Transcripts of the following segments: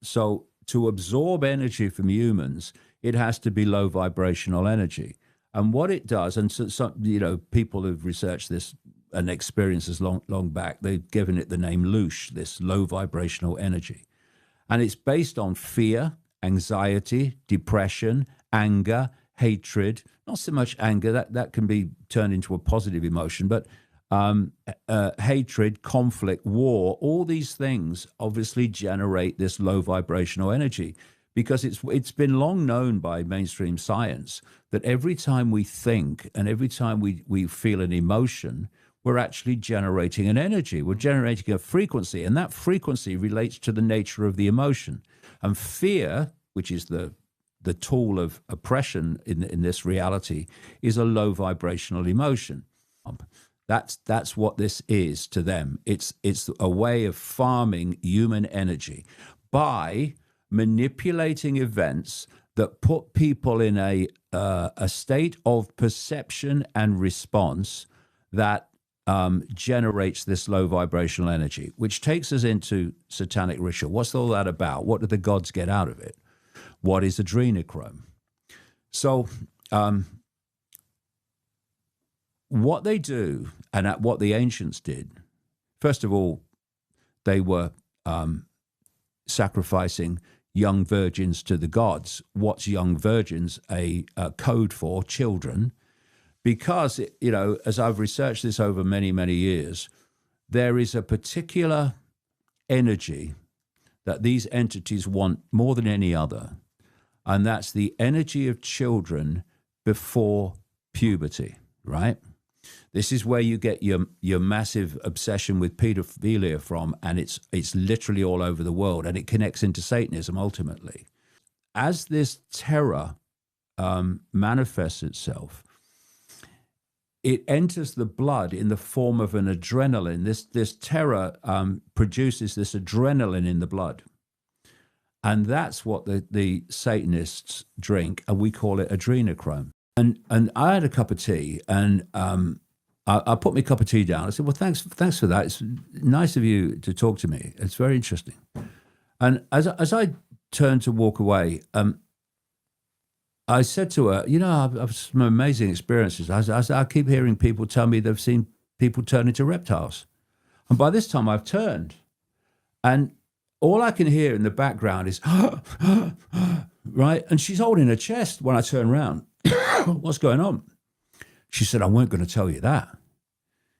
So to absorb energy from humans, it has to be low vibrational energy. And what it does, and so people who've researched this and experienced this long back, they've given it the name loosh, this low vibrational energy. And it's based on fear, anxiety, depression, anger, hatred. Not so much anger, that can be turned into a positive emotion, but hatred, conflict, war, all these things obviously generate this low vibrational energy, because it's been long known by mainstream science that every time we think and every time we feel an emotion, we're actually generating an energy. We're generating a frequency, and that frequency relates to the nature of the emotion. And fear, which is the tool of oppression in this reality, is a low vibrational emotion. That's what this is to them. It's a way of farming human energy by manipulating events that put people in a state of perception and response that generates this low vibrational energy, which takes us into satanic ritual. What's all that about? What do the gods get out of it? What is adrenochrome? So what they do, and what the ancients did, first of all, they were sacrificing young virgins to the gods. What's young virgins? A code for children. Because, as I've researched this over many, many years, there is a particular energy that these entities want more than any other, and that's the energy of children before puberty, right? This is where you get your massive obsession with pedophilia from, and it's literally all over the world, and it connects into Satanism ultimately. As this terror manifests itself, it enters the blood in the form of an adrenaline. This terror produces this adrenaline in the blood. And that's what the Satanists drink, and we call it adrenochrome. And I had a cup of tea, and I put my cup of tea down. I said, well, thanks for that. It's nice of you to talk to me. It's very interesting. And as I turned to walk away, I said to her, I've had some amazing experiences. I keep hearing people tell me they've seen people turn into reptiles. And by this time I've turned. And all I can hear in the background is, right? And she's holding her chest when I turn around. What's going on? She said, I weren't going to tell you that.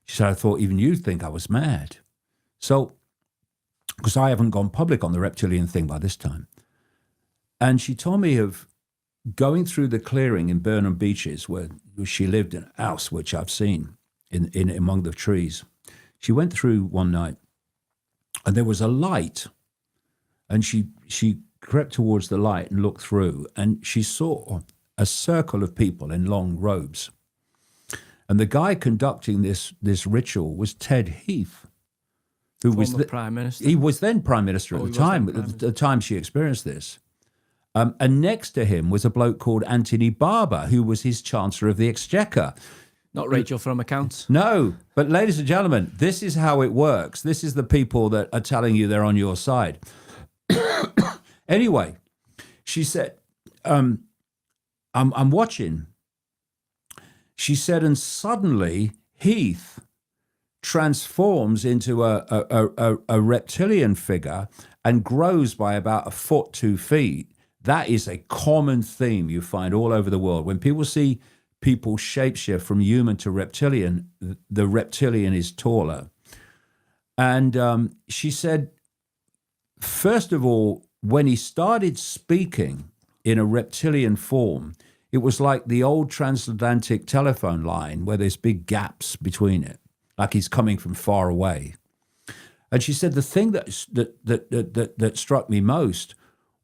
She said, I thought even you'd think I was mad. So, because I haven't gone public on the reptilian thing by this time. And she told me of going through the clearing in Burnham Beaches, where she lived in a house, which I've seen in among the trees. She went through one night, and there was a light, and she crept towards the light and looked through, and she saw a circle of people in long robes. And the guy conducting this ritual was Ted Heath, who was the Prime Minister. He was then Prime Minister at the time she experienced this. And next to him was a bloke called Anthony Barber, who was his Chancellor of the Exchequer. Not Rachel from accounts. No, but ladies and gentlemen, this is how it works. This is the people that are telling you they're on your side. Anyway, she said, I'm watching. She said, and suddenly Heath transforms into a reptilian figure and grows by about 1 foot, 2 feet. That is a common theme you find all over the world. When people see people shapeshift from human to reptilian, the reptilian is taller. And she said, first of all, when he started speaking in a reptilian form, it was like the old transatlantic telephone line where there's big gaps between it, like he's coming from far away. And she said the thing that struck me most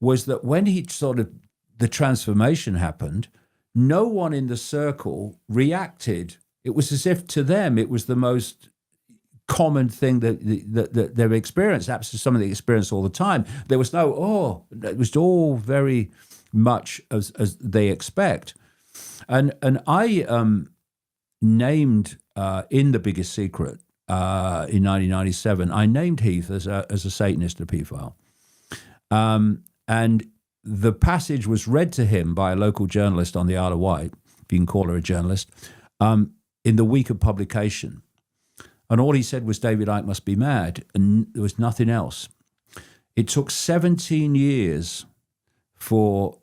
was that when the transformation happened, no one in the circle reacted. It was as if to them it was the most common thing that they've experienced, perhaps something they experience all the time. There was no, it was all very much as they expect. And I named in The Biggest Secret in 1997, I named Heath as a Satanist, a pedophile. And the passage was read to him by a local journalist on the Isle of Wight, if you can call her a journalist, in the week of publication. And all he said was, David Icke must be mad, and there was nothing else. It took 17 years for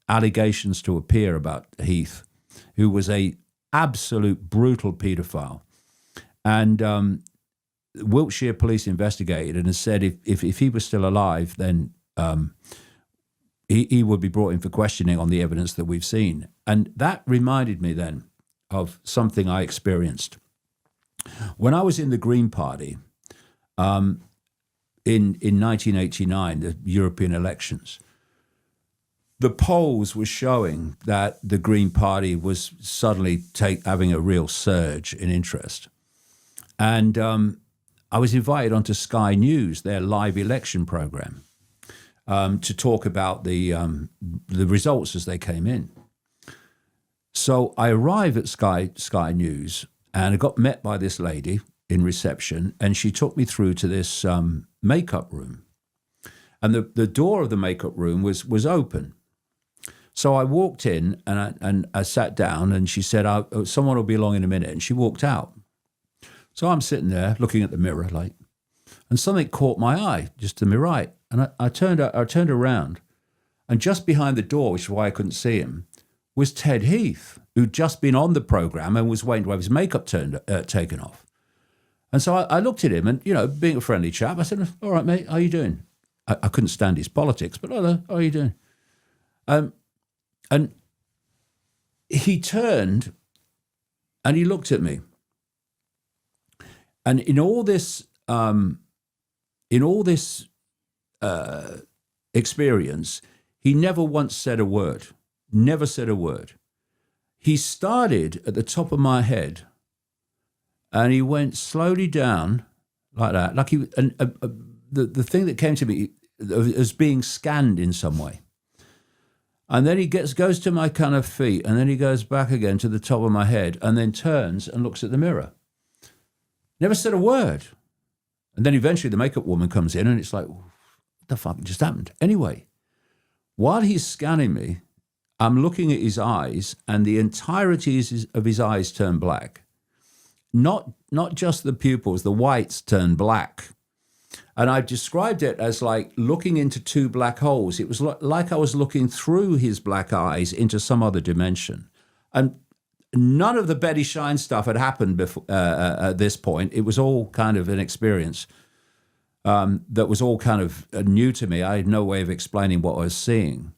allegations to appear about Heath, who was a absolute brutal paedophile. And Wiltshire police investigated and said if he was still alive, then he would be brought in for questioning on the evidence that we've seen. And that reminded me then of something I experienced. When I was in the Green Party in 1989, the European elections, the polls were showing that the Green Party was suddenly having a real surge in interest. And I was invited onto Sky News, their live election program, to talk about the results as they came in. So I arrived at Sky News, and I got met by this lady in reception, and she took me through to this makeup room. And the door of the makeup room was open. So I walked in, and I sat down, and she said, someone will be along in a minute, and she walked out. So I'm sitting there looking at the mirror, and something caught my eye just to my right. And I turned around, and just behind the door, which is why I couldn't see him, was Ted Heath, who'd just been on the programme and was waiting to have his makeup taken off. And so I looked at him and, being a friendly chap, I said, all right, mate, how you doing? I couldn't stand his politics, but hello, how are you doing? And he turned and he looked at me. And in all this experience, he never once said a word. Never said a word. He started at the top of my head, and he went slowly down like that, like the thing that came to me as being scanned in some way. And then he goes to my kind of feet, and then he goes back again to the top of my head, and then turns and looks at the mirror. Never said a word. And then eventually the makeup woman comes in, and it's like, what the fuck just happened? Anyway, while he's scanning me, I'm looking at his eyes, and the entirety of his eyes turn black. Not just the pupils, the whites turn black. And I described it as like looking into two black holes. It was like I was looking through his black eyes into some other dimension. And none of the Betty Shine stuff had happened before, at this point. It was all kind of an experience that was all kind of new to me. I had no way of explaining what I was seeing.